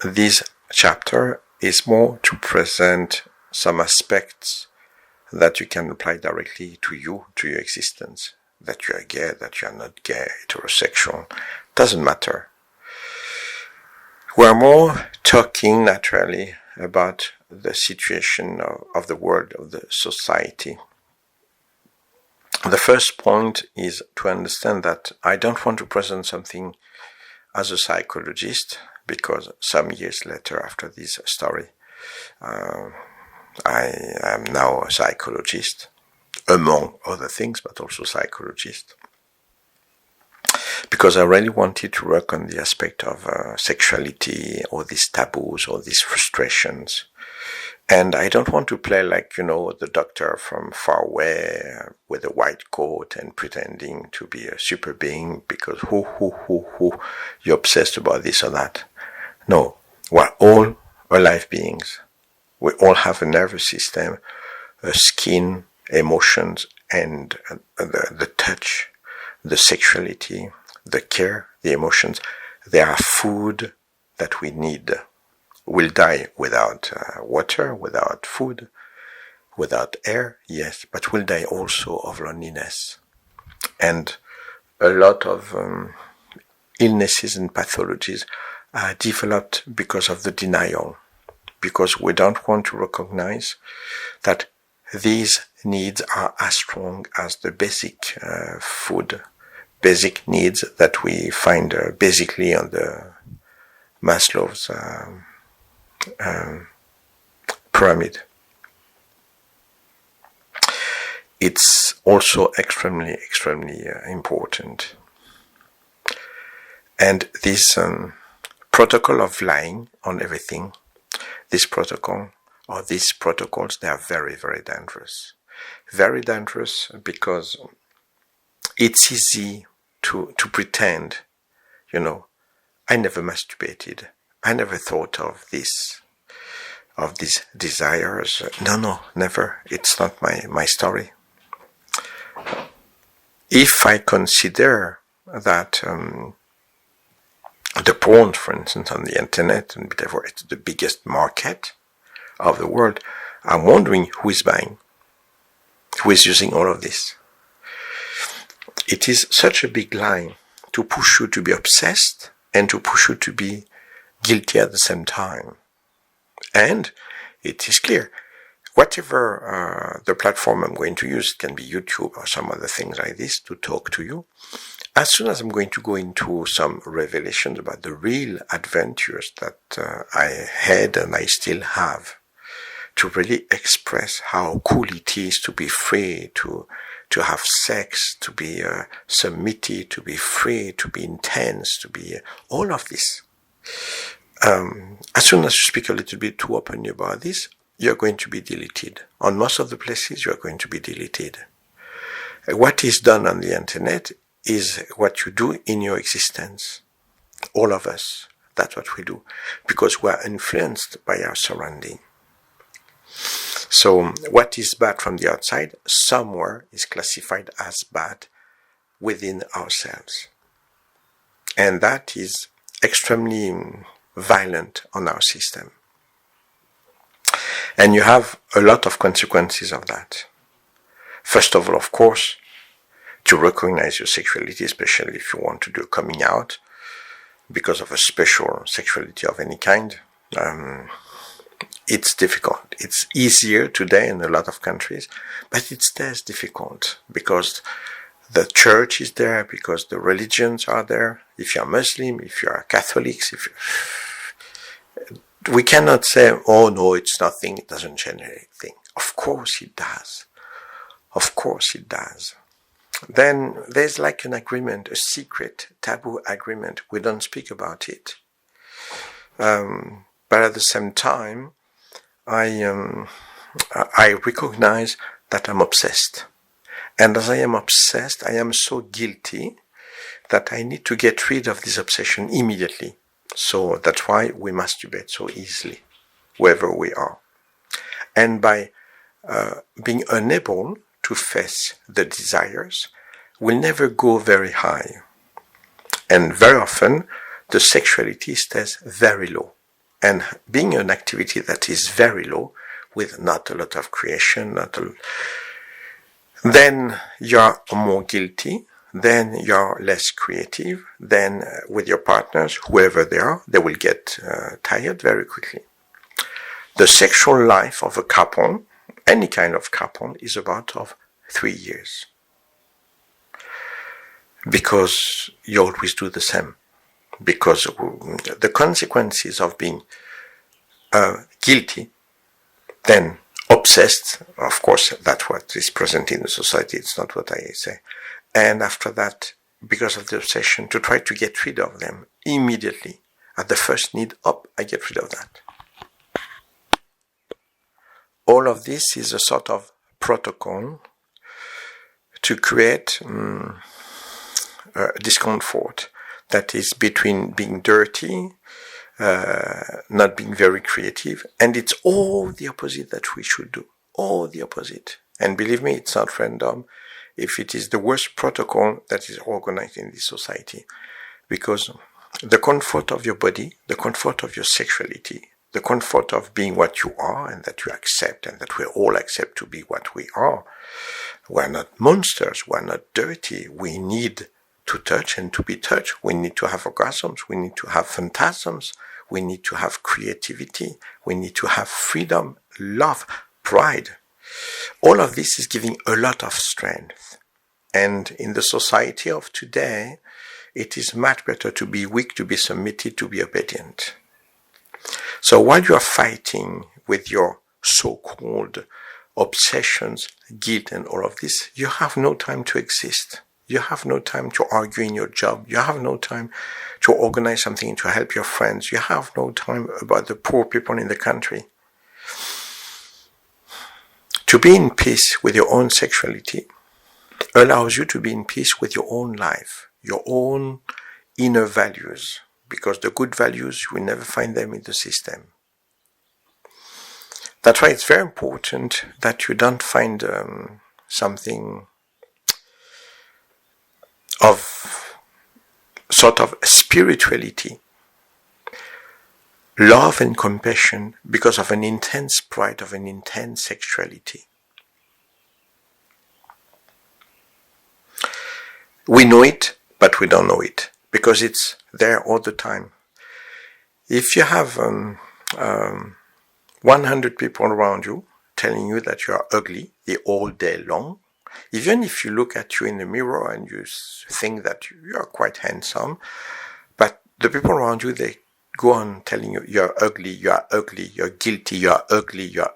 This chapter is more to present some aspects that you can apply directly to you, to your existence. That you are gay, that you are not gay, heterosexual, doesn't matter. We're more talking naturally about the situation of the world, of the society. The first point is to understand that I don't want to present something as a psychologist, because some years later after this story, I am now a psychologist, among other things, but also psychologist. Because I really wanted to work on the aspect of sexuality, or these taboos, or these frustrations. And I don't want to play like, the doctor from far away with a white coat and pretending to be a super being because you're obsessed about this or that. No, we're all alive beings. We all have a nervous system, a skin, emotions, and the touch, the sexuality, the care, the emotions. They are food that we need. We'll die without water, without food, without air, yes, but we'll die also of loneliness. And a lot of illnesses and pathologies are developed because of the denial, because we don't want to recognize that these needs are as strong as the basic food, basic needs that we find basically on the Maslow's pyramid. It's also extremely important. And this protocol of lying on everything, this protocol or these protocols, they are very dangerous. Very dangerous because it's easy to pretend, I never masturbated. I never thought of these desires. No, never. It's not my story. If I consider that the porn, for instance, on the internet, and therefore it's the biggest market of the world, I'm wondering who is buying, who is using all of this. It is such a big lie to push you to be obsessed and to push you to be guilty at the same time. And it is clear, whatever the platform I'm going to use, it can be YouTube or some other things like this to talk to you. As soon as I'm going to go into some revelations about the real adventures that I had and I still have, to really express how cool it is to be free, to have sex, to be submitted, to be free, to be intense, to be all of this. As soon as you speak a little bit too openly about this, you're going to be deleted. On most of the places, you're going to be deleted. What is done on the internet is what you do in your existence. All of us, that's what we do, because we are influenced by our surrounding. So what is bad from the outside, somewhere is classified as bad within ourselves. And that is extremely violent on our system. And you have a lot of consequences of that. First of all, of course, to recognize your sexuality, especially if you want to do a coming out because of a special sexuality of any kind, it's difficult. It's easier today in a lot of countries, but it's less difficult because the church is there, because the religions are there. If you're Muslim, if you're Catholics, we cannot say, oh no, it's nothing, it doesn't change anything. Of course it does. Of course it does. Then there's like an agreement, a secret, taboo agreement. We don't speak about it. But at the same time, I recognize that I'm obsessed. And as I am obsessed, I am so guilty that I need to get rid of this obsession immediately. So that's why we masturbate so easily, wherever we are. And by being unable to face the desires, we'll never go very high. And very often, the sexuality stays very low. and being an activity that is very low, with not a lot of creation, then you're more guilty, then you're less creative, then with your partners, whoever they are, they will get tired very quickly. The sexual life of a couple, any kind of couple, is about of 3 years. Because you always do the same. Because the consequences of being guilty, then obsessed, of course, that's what is present in the society, it's not what I say. And after that, because of the obsession, to try to get rid of them immediately, at the first need, I get rid of that. All of this is a sort of protocol to create discomfort that is between being dirty, not being very creative, and it's all the opposite that we should do. All the opposite. And believe me, it's not random if it is the worst protocol that is organized in this society. Because the comfort of your body, the comfort of your sexuality, the comfort of being what you are and that you accept and that we all accept to be what we are. We're not monsters, we're not dirty, we need to touch and to be touched. We need to have orgasms, we need to have phantasms, we need to have creativity, we need to have freedom, love, pride. All of this is giving a lot of strength. And in the society of today, it is much better to be weak, to be submitted, to be obedient. So while you are fighting with your so-called obsessions, guilt and all of this, you have no time to exist. You have no time to argue in your job. You have no time to organize something to help your friends. You have no time about the poor people in the country. To be in peace with your own sexuality allows you to be in peace with your own life, your own inner values, because the good values, you will never find them in the system. That's why it's very important that you don't find something of sort of spirituality, love and compassion because of an intense pride, of an intense sexuality. We know it, but we don't know it because it's there all the time. If you have 100 people around you telling you that you are ugly the whole day long, even if you look at you in the mirror and you think that you are quite handsome, but the people around you, they go on telling you, you're ugly, you're guilty, you're ugly, you're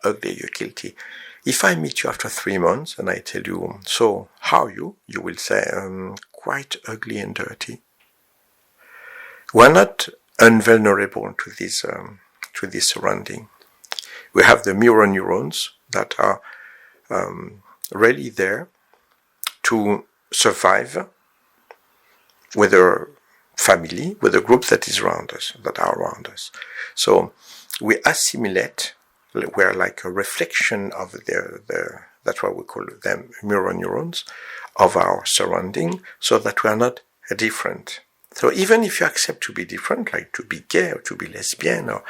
guilty. If I meet you after 3 months and I tell you, so how are you? You will say, quite ugly and dirty. We're not invulnerable to this surrounding. We have the mirror neurons that are really there to survive with a family, with a group that is around us, that are around us. So we assimilate, we're like a reflection of that's why we call them mirror neurons, of our surrounding, so that we are not different. So even if you accept to be different, like to be gay or to be lesbian, or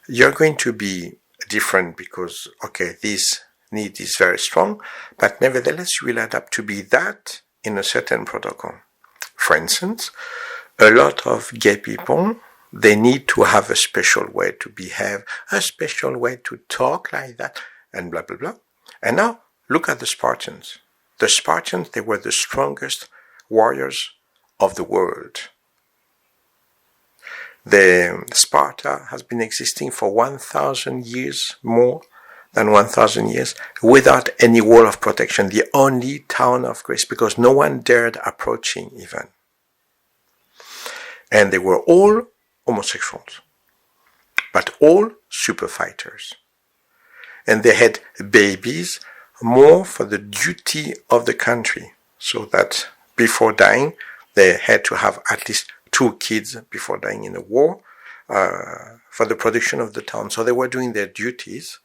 you're going to be different because, okay, this need is very strong, but nevertheless you will adapt to be that in a certain protocol. For instance, a lot of gay people, they need to have a special way to behave, a special way to talk like that, and blah, blah, blah. And now, look at the Spartans. The Spartans, they were the strongest warriors of the world. Sparta has been existing for 1,000 years, more than 1,000 years, without any wall of protection, the only town of Greece, because no one dared approaching even. And they were all homosexuals, but all super fighters. And they had babies more for the duty of the country, so that before dying, they had to have at least 2 kids before dying in a war for the protection of the town. So they were doing their duties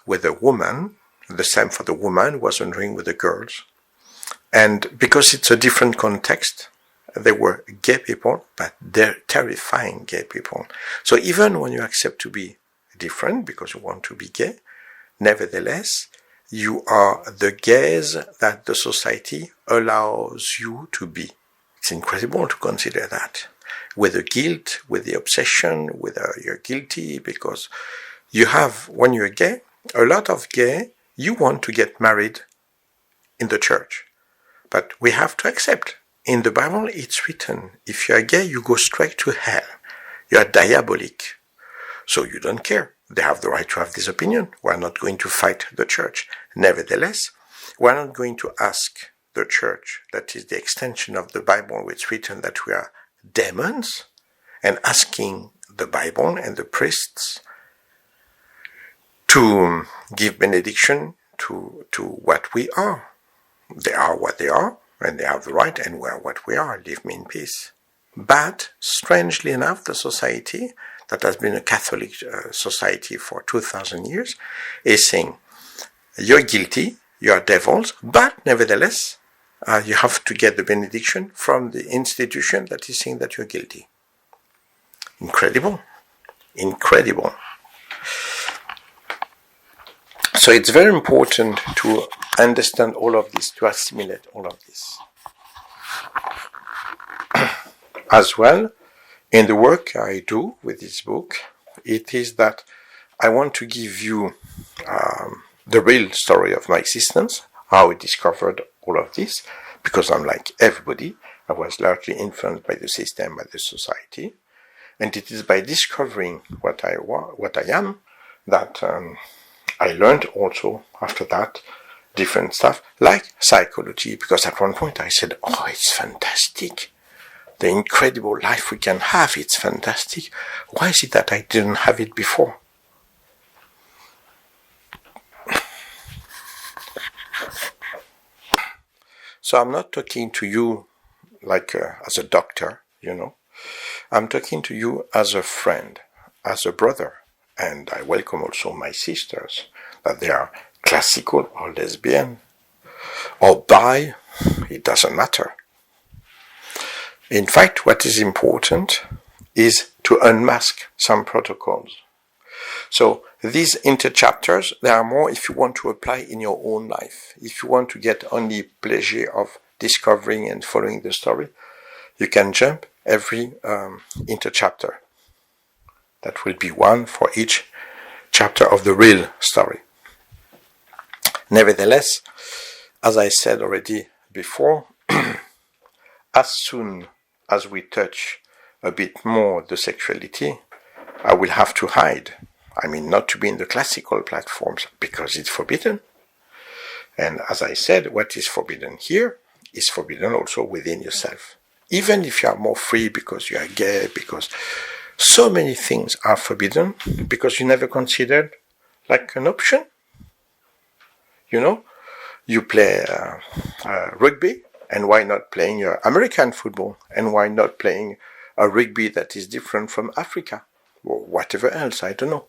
with a woman, the same for the woman, wasn't doing with the girls. And because it's a different context, they were gay people, but they're terrifying gay people. So even when you accept to be different because you want to be gay, nevertheless, you are the gays that the society allows you to be. It's incredible to consider that. With the guilt, with the obsession, with you're guilty because you have, when you're gay, a lot of gay, you want to get married in the church. But we have to accept. In the Bible, it's written, if you are gay, you go straight to hell. You are diabolic. So you don't care. They have the right to have this opinion. We're not going to fight the church. Nevertheless, we're not going to ask the church, that is the extension of the Bible, where it's written that we are demons, and asking the Bible and the priests to give benediction to what we are. They are what they are, and they have the right, and we are what we are. Leave me in peace. But, strangely enough, the society that has been a Catholic society for 2,000 years is saying, you're guilty, you're devils, but nevertheless, you have to get the benediction from the institution that is saying that you're guilty. Incredible. Incredible. So it's very important to understand all of this, to assimilate all of this. As well, in the work I do with this book, it is that I want to give you the real story of my existence, how I discovered all of this, because I'm like everybody. I was largely influenced by the system, by the society, and it is by discovering what I am that I learned also after that different stuff like psychology, because at one point I said, oh, it's fantastic. The incredible life we can have, it's fantastic. Why is it that I didn't have it before? So I'm not talking to you like as a doctor, I'm talking to you as a friend, as a brother. And I welcome also my sisters, that they are classical or lesbian or bi, it doesn't matter. In fact, what is important is to unmask some protocols. So these interchapters, they are more if you want to apply in your own life. If you want to get only pleasure of discovering and following the story, you can jump every interchapter. That will be one for each chapter of the real story. Nevertheless, as I said already before, as soon as we touch a bit more the sexuality, I will have to hide. I mean, not to be in the classical platforms because it's forbidden. And as I said, what is forbidden here is forbidden also within yourself. Even if you are more free because you are gay, because so many things are forbidden because you never considered like an option. You play rugby, and why not playing your American football? And why not playing a rugby that is different from Africa? Or whatever else, I don't know.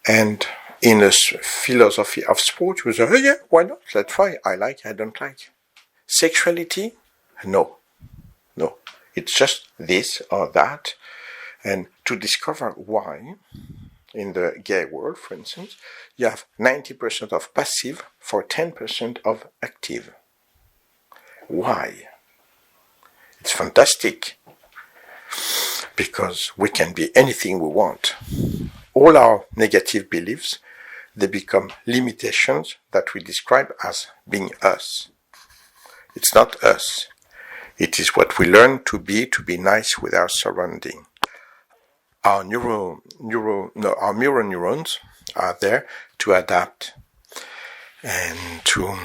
And in a philosophy of sport, you say, oh yeah, why not? Let's try. I like, I don't like. Sexuality? No. It's just this or that. And to discover why, in the gay world, for instance, you have 90% of passive for 10% of active. Why? It's fantastic. Because we can be anything we want. All our negative beliefs, they become limitations that we describe as being us. It's not us. It is what we learn to be nice with our surrounding. Our mirror neurons are there to adapt and to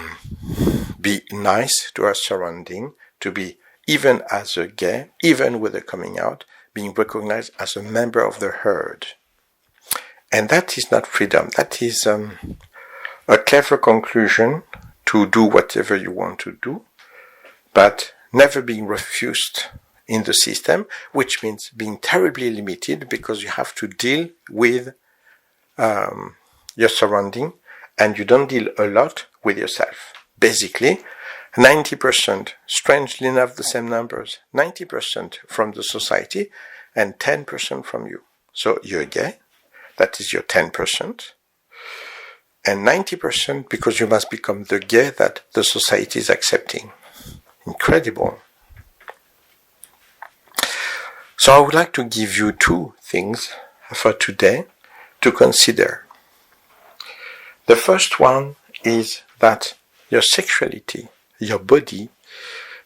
be nice to our surrounding, to be, even as a gay, even with a coming out, being recognized as a member of the herd. And that is not freedom. That is a clever conclusion to do whatever you want to do, but never being refused in the system, which means being terribly limited because you have to deal with your surrounding and you don't deal a lot with yourself. Basically, 90%, strangely enough, the same numbers, 90% from the society and 10% from you. So you're gay, that is your 10%, and 90% because you must become the gay that the society is accepting. Incredible. So I would like to give you two things for today to consider. The first one is that your sexuality, your body,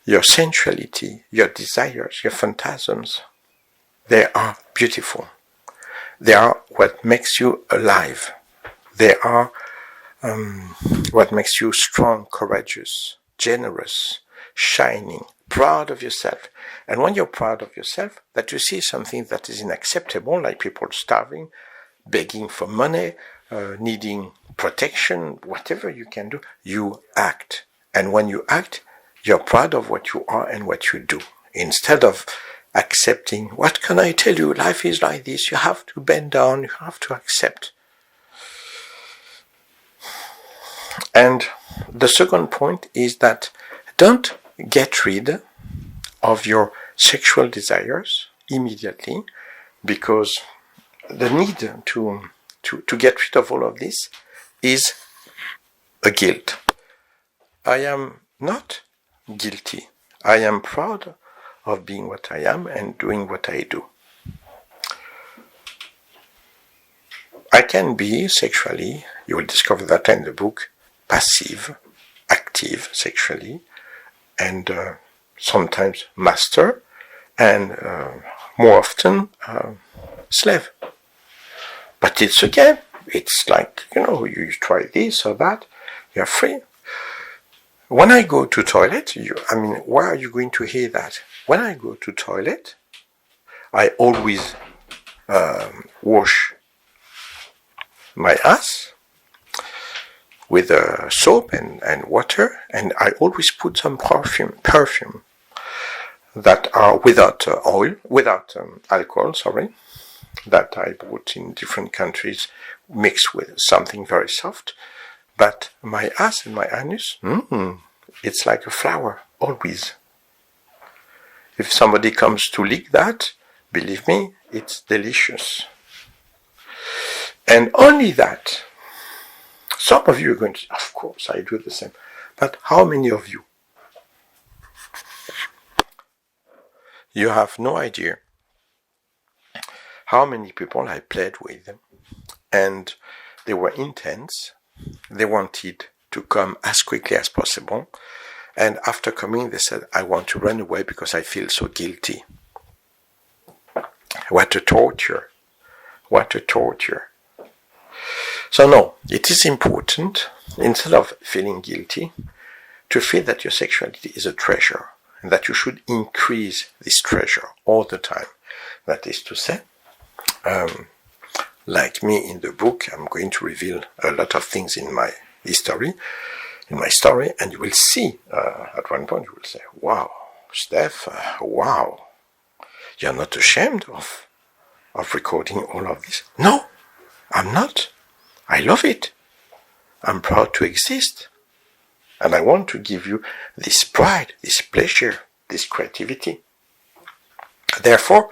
your sensuality, your desires, your phantasms, they are beautiful. They are what makes you alive. They are what makes you strong, courageous, generous, shining, proud of yourself. And when you're proud of yourself, that you see something that is unacceptable, like people starving, begging for money, needing protection, whatever you can do, you act. And when you act, you're proud of what you are and what you do. Instead of accepting, what can I tell you, life is like this, you have to bend down, you have to accept. And the second point is that don't get rid of your sexual desires immediately, because the need to get rid of all of this is a guilt. I am not guilty. I am proud of being what I am and doing what I do. I can be sexually, you will discover that in the book, passive, active sexually, and sometimes master, and more often slave. But it's a game. It's like, you try this or that, you're free. When I go to toilet, why are you going to hear that? When I go to toilet, I always wash my ass with soap and water, and I always put some perfume that are without alcohol, that I bought in different countries, mixed with something very soft. But my ass and my anus, it's like a flower, always. If somebody comes to lick that, believe me, it's delicious. And only that. Some of you are going to say, of course, I do the same. But how many of you? You have no idea how many people I played with, and they were intense. They wanted to come as quickly as possible, and after coming they said, I want to run away because I feel so guilty. What a torture. What a torture. So no, it is important, instead of feeling guilty, to feel that your sexuality is a treasure, and that you should increase this treasure all the time. That is to say, like me in the book, I'm going to reveal a lot of things in my story, and you will see, at one point you will say, wow, Steph, wow, you're not ashamed of recording all of this? No, I'm not. I love it. I'm proud to exist. And I want to give you this pride, this pleasure, this creativity. Therefore,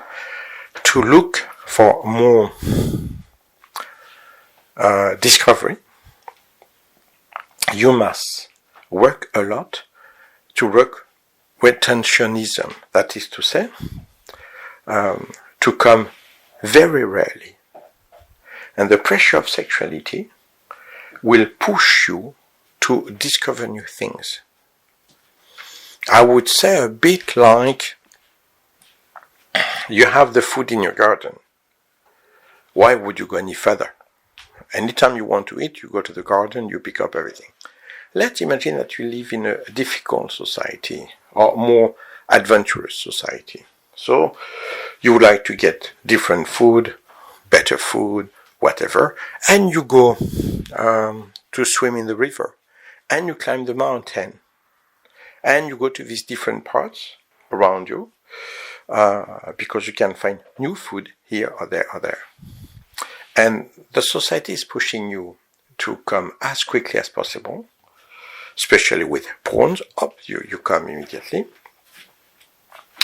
to look for more discovery, you must work a lot to work retentionism. That is to say, to come very rarely. And the pressure of sexuality will push you to discover new things. I would say a bit like you have the food in your garden. Why would you go any further? Anytime you want to eat, you go to the garden, you pick up everything. Let's imagine that you live in a difficult society or more adventurous society. So you would like to get different food, better food, whatever, and you go to swim in the river, and you climb the mountain, and you go to these different parts around you, because you can find new food here or there. And the society is pushing you to come as quickly as possible, especially with prawns, up, you come immediately.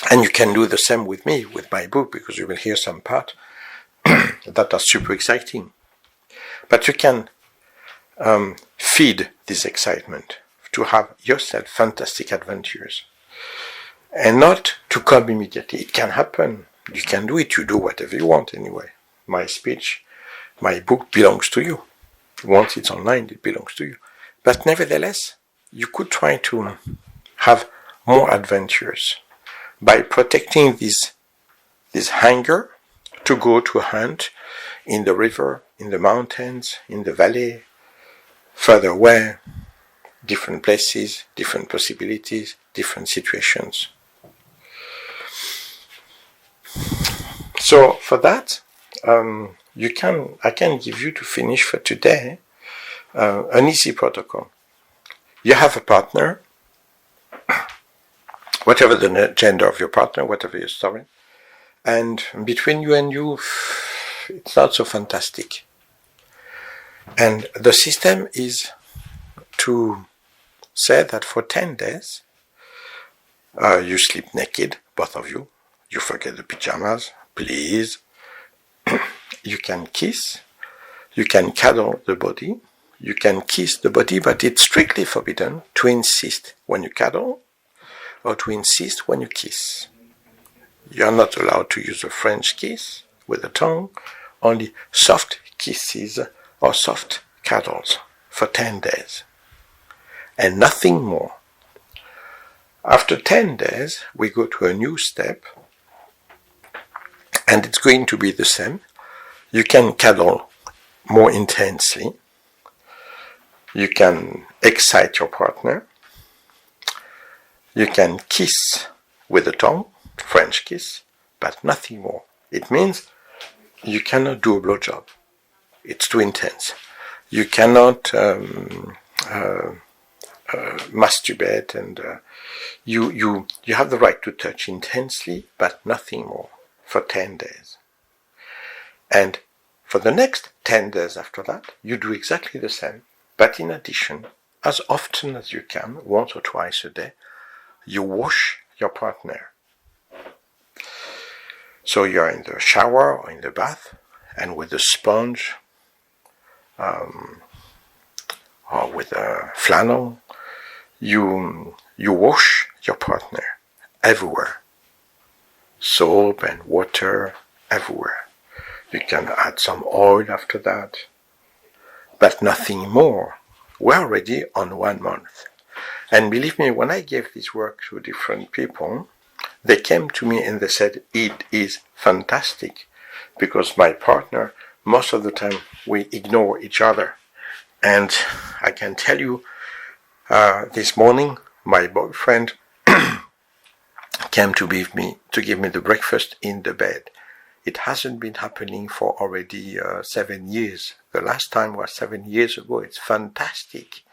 And you can do the same with me, with my book, because you will hear some part that are super exciting. But you can feed this excitement to have yourself fantastic adventures. And not to come immediately. It can happen. You can do it. You do whatever you want anyway. My speech, my book belongs to you. Once it's online, it belongs to you. But nevertheless, you could try to have more adventures by protecting this hunger to go to hunt in the river, in the mountains, in the valley, further away, different places, different possibilities, different situations. So for that, I can give you, to finish for today, an easy protocol. You have a partner, whatever the gender of your partner, whatever your story, and between you and you, it's not so fantastic. And the system is to say that for 10 days, you sleep naked, both of you. You forget the pajamas, please. You can kiss. You can cuddle the body. You can kiss the body, but it's strictly forbidden to insist when you cuddle or to insist when you kiss. You are not allowed to use a French kiss with the tongue, only soft kisses or soft cuddles for 10 days. And nothing more. After 10 days, we go to a new step, and it's going to be the same. You can cuddle more intensely. You can excite your partner. You can kiss with the tongue, French kiss, but nothing more. It means you cannot do a blowjob. It's too intense. You cannot masturbate, and you have the right to touch intensely, but nothing more for 10 days. And for the next 10 days after that, you do exactly the same, but in addition, as often as you can, once or twice a day, you wash your partner. So you're in the shower or in the bath, and with a sponge or with a flannel, you wash your partner everywhere. Soap and water everywhere. You can add some oil after that, but nothing more. We're already on 1 month. And believe me, when I gave this work to different people, they came to me and they said, it is fantastic, because my partner, most of the time, we ignore each other. And I can tell you, this morning, my boyfriend came to give me the breakfast in the bed. It hasn't been happening for already 7 years. The last time was 7 years ago. It's fantastic.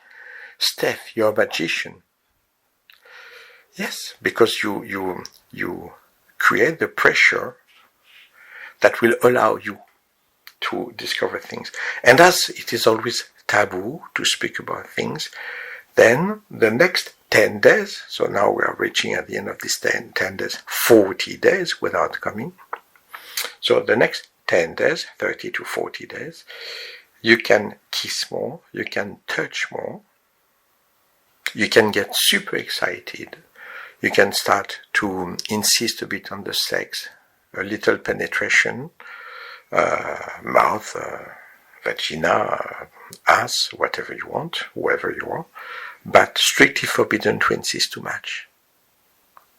Steph, you're a magician. Yes, because you create the pressure that will allow you to discover things. And as it is always taboo to speak about things, then the next 10 days, so now we are reaching at the end of this 10 days, 40 days without coming. So the next 10 days, 30 to 40 days, you can kiss more, you can touch more, you can get super excited, you can start to insist a bit on the sex, a little penetration, mouth, vagina, ass, whatever you want, whoever you are, but strictly forbidden to insist too much.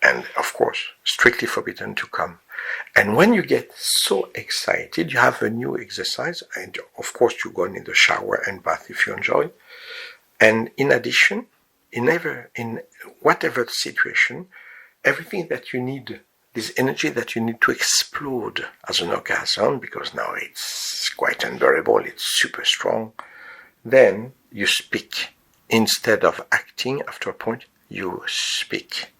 And of course, strictly forbidden to come. And when you get so excited, you have a new exercise, and of course you go in the shower and bath if you enjoy. And in addition, in whatever the situation, everything that you need, this energy that you need to explode as an orgasm, because now it's quite unbearable, it's super strong, then you speak. Instead of acting, after a point, you speak.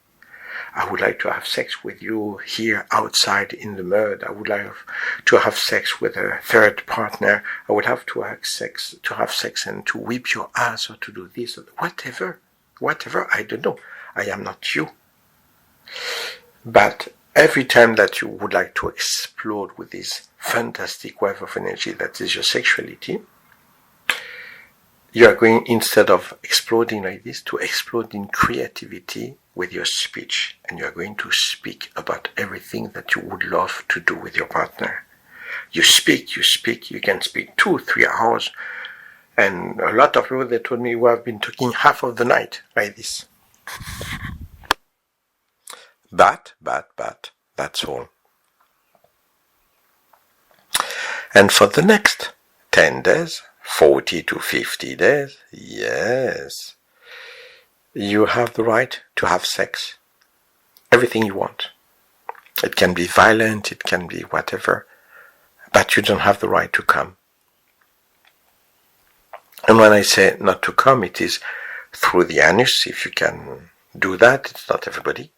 I would like to have sex with you here outside in the mud. I would like to have sex with a third partner. I would have to have sex and to whip your ass or to do this or whatever. whatever, I don't know. I am not you. But every time that you would like to explode with this fantastic wave of energy that is your sexuality, you are going, instead of exploding like this, to explode in creativity with your speech. And you are going to speak about everything that you would love to do with your partner. You speak, you can speak 2-3 hours. And a lot of people, they told me, we have been talking half of the night like this. But, that's all. And for the next 10 days, 40 to 50 days, yes, you have the right to have sex. Everything you want. It can be violent, it can be whatever, but you don't have the right to come. And when I say not to come, it is through the anus, if you can do that. It's not everybody.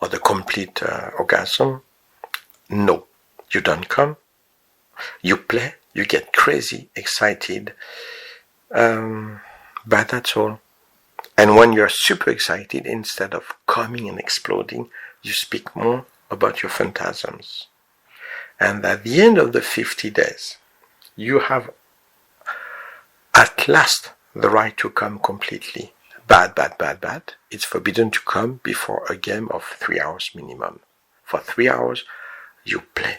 Or the complete orgasm. No, you don't come. You play, you get crazy, excited, but that's all. And when you're super excited, instead of coming and exploding, you speak more about your phantasms. And at the end of the 50 days, you have at last the right to come completely. Bad. It's forbidden to come before a game of 3 hours minimum. For 3 hours, you play,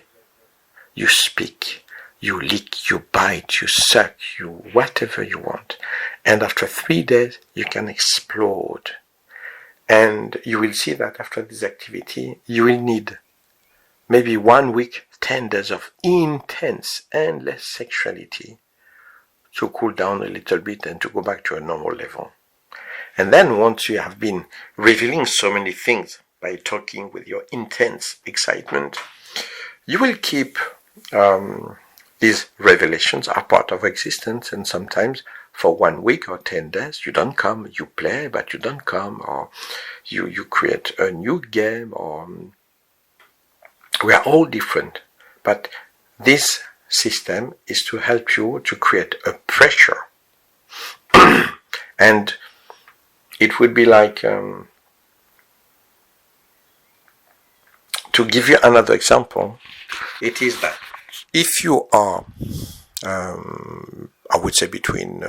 you speak, you lick, you bite, you suck, you whatever you want. And after 3 days, you can explode. And you will see that after this activity, you will need maybe 1 week, 10 days of intense, endless sexuality to cool down a little bit and to go back to a normal level. And then once you have been revealing so many things by talking with your intense excitement, you will keep these revelations are part of existence, and sometimes for 1 week or 10 days you don't come, you play but you don't come, or you create a new game, or we are all different. But this system is to help you to create a pressure. And it would be like, to give you another example, it is that if you are, I would say between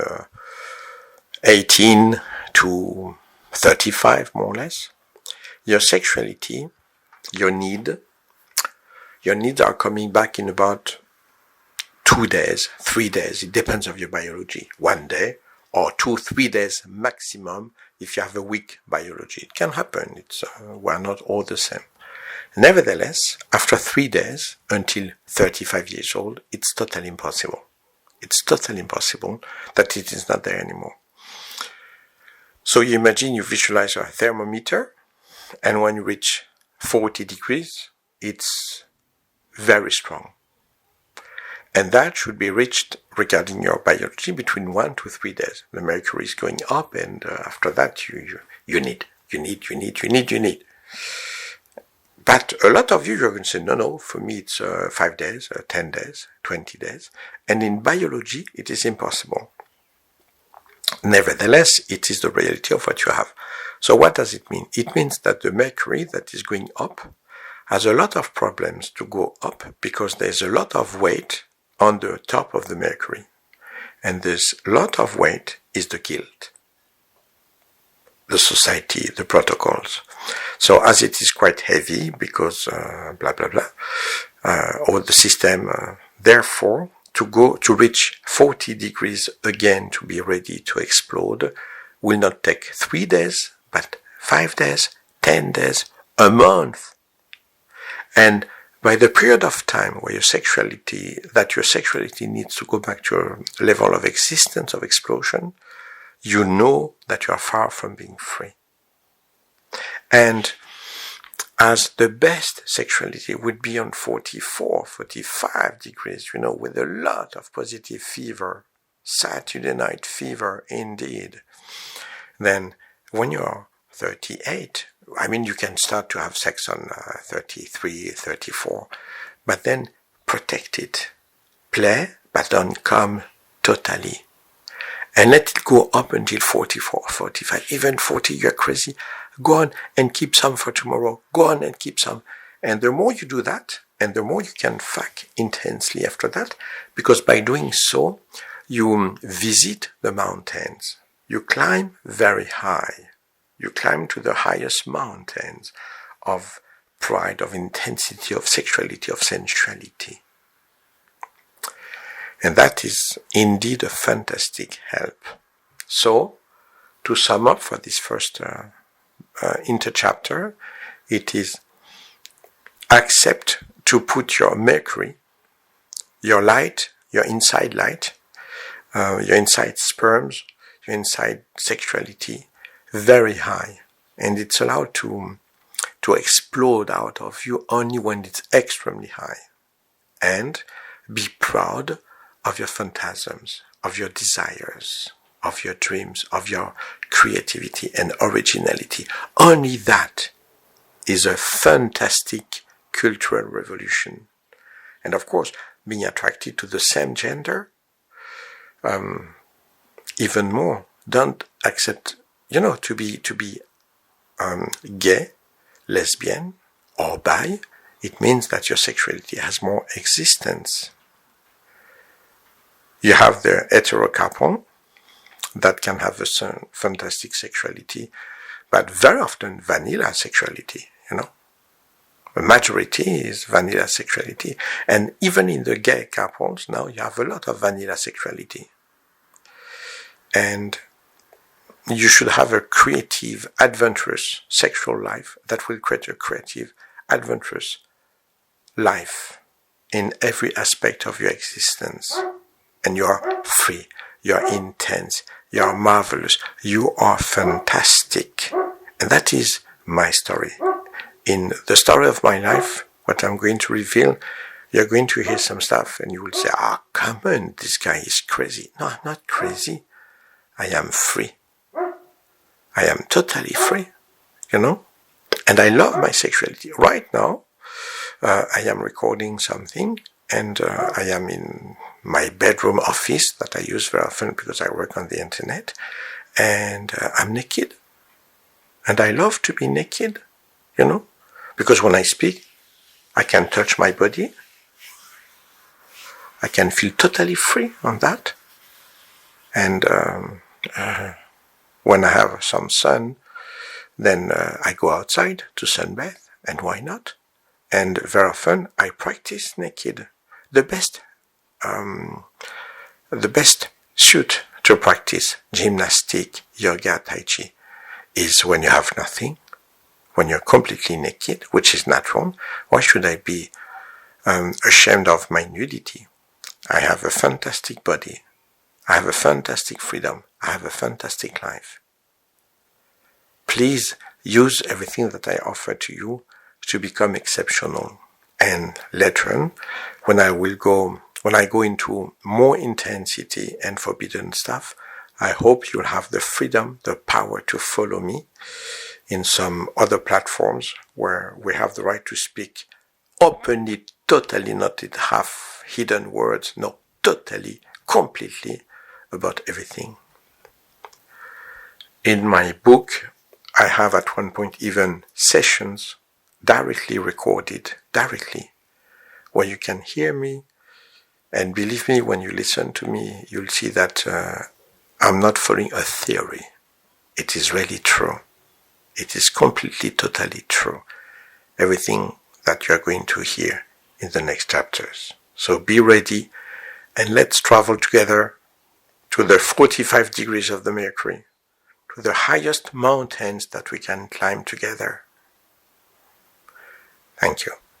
18 to 35, more or less, your sexuality, your needs are coming back in about 2 days, 3 days. It depends on your biology. 1 day or 2-3 days maximum if you have a weak biology. It can happen. We're not all the same. Nevertheless, after 3 days until 35 years old, it's totally impossible. It's totally impossible that it is not there anymore. So you imagine, you visualize a thermometer, and when you reach 40 degrees, it's very strong. And that should be reached, regarding your biology, between 1 to 3 days. The mercury is going up, and after that you need. But a lot of you're going to say, no, for me it's 5 days, 10 days, 20 days. And in biology, it is impossible. Nevertheless, it is the reality of what you have. So what does it mean? It means that the mercury that is going up has a lot of problems to go up, because there's a lot of weight on the top of the mercury. And this lot of weight is the guilt, the society, the protocols. So as it is quite heavy, because all the system, therefore, to reach 40 degrees again, to be ready to explode, will not take 3 days, but 5 days, 10 days, a month. And by the period of time where your sexuality needs to go back to a level of existence, of explosion, you know that you are far from being free. And as the best sexuality would be on 44, 45 degrees, with a lot of positive fever, Saturday night fever indeed, then when you're 38, you can start to have sex on 33, 34, but then protect it. Play, but don't come totally. And let it go up until 44, 45, even 40, you're crazy. Go on and keep some for tomorrow. Go on and keep some. And the more you do that, and the more you can fuck intensely after that, because by doing so, you visit the mountains. You climb very high. You climb to the highest mountains of pride, of intensity, of sexuality, of sensuality. And that is indeed a fantastic help. So, to sum up for this first interchapter, it is accept to put your Mercury, your light, your inside light, your inside sperms, your inside sexuality, very high. And it's allowed to explode out of you only when it's extremely high. And be proud of your phantasms, of your desires, of your dreams, of your creativity and originality. Only that is a fantastic cultural revolution. And of course, being attracted to the same gender, even more. Don't accept, to be gay, lesbian, or bi. It means that your sexuality has more existence. You have the hetero couple that can have a fantastic sexuality, but very often vanilla sexuality, The majority is vanilla sexuality. And even in the gay couples, now you have a lot of vanilla sexuality. And you should have a creative, adventurous sexual life that will create a creative, adventurous life in every aspect of your existence. And you are free, you are intense, you are marvelous, you are fantastic. And that is my story. In the story of my life, what I'm going to reveal, you're going to hear some stuff and you will say, come on, this guy is crazy. No, I'm not crazy. I am free. I am totally free, And I love my sexuality. Right now, I am recording something and I am in my bedroom office that I use very often because I work on the internet. And I'm naked. And I love to be naked, Because when I speak, I can touch my body. I can feel totally free on that. And when I have some sun, then I go outside to sunbathe, and why not? And very often I practice naked. The best suit to practice gymnastic, yoga, tai chi is when you have nothing, when you're completely naked, which is natural. Why should I be ashamed of my nudity? I have a fantastic body. I have a fantastic freedom. I have a fantastic life. Please use everything that I offer to you to become exceptional. And later on, when I go into more intensity and forbidden stuff, I hope you'll have the freedom, the power to follow me in some other platforms where we have the right to speak openly, totally, not in half hidden words, no, totally, completely about everything. In my book, I have at one point even sessions directly recorded, where you can hear me. And believe me, when you listen to me, you'll see that I'm not following a theory. It is really true. It is completely, totally true. Everything that you are going to hear in the next chapters. So be ready and let's travel together to the 45 degrees of the Mercury, to the highest mountains that we can climb together. Thank you.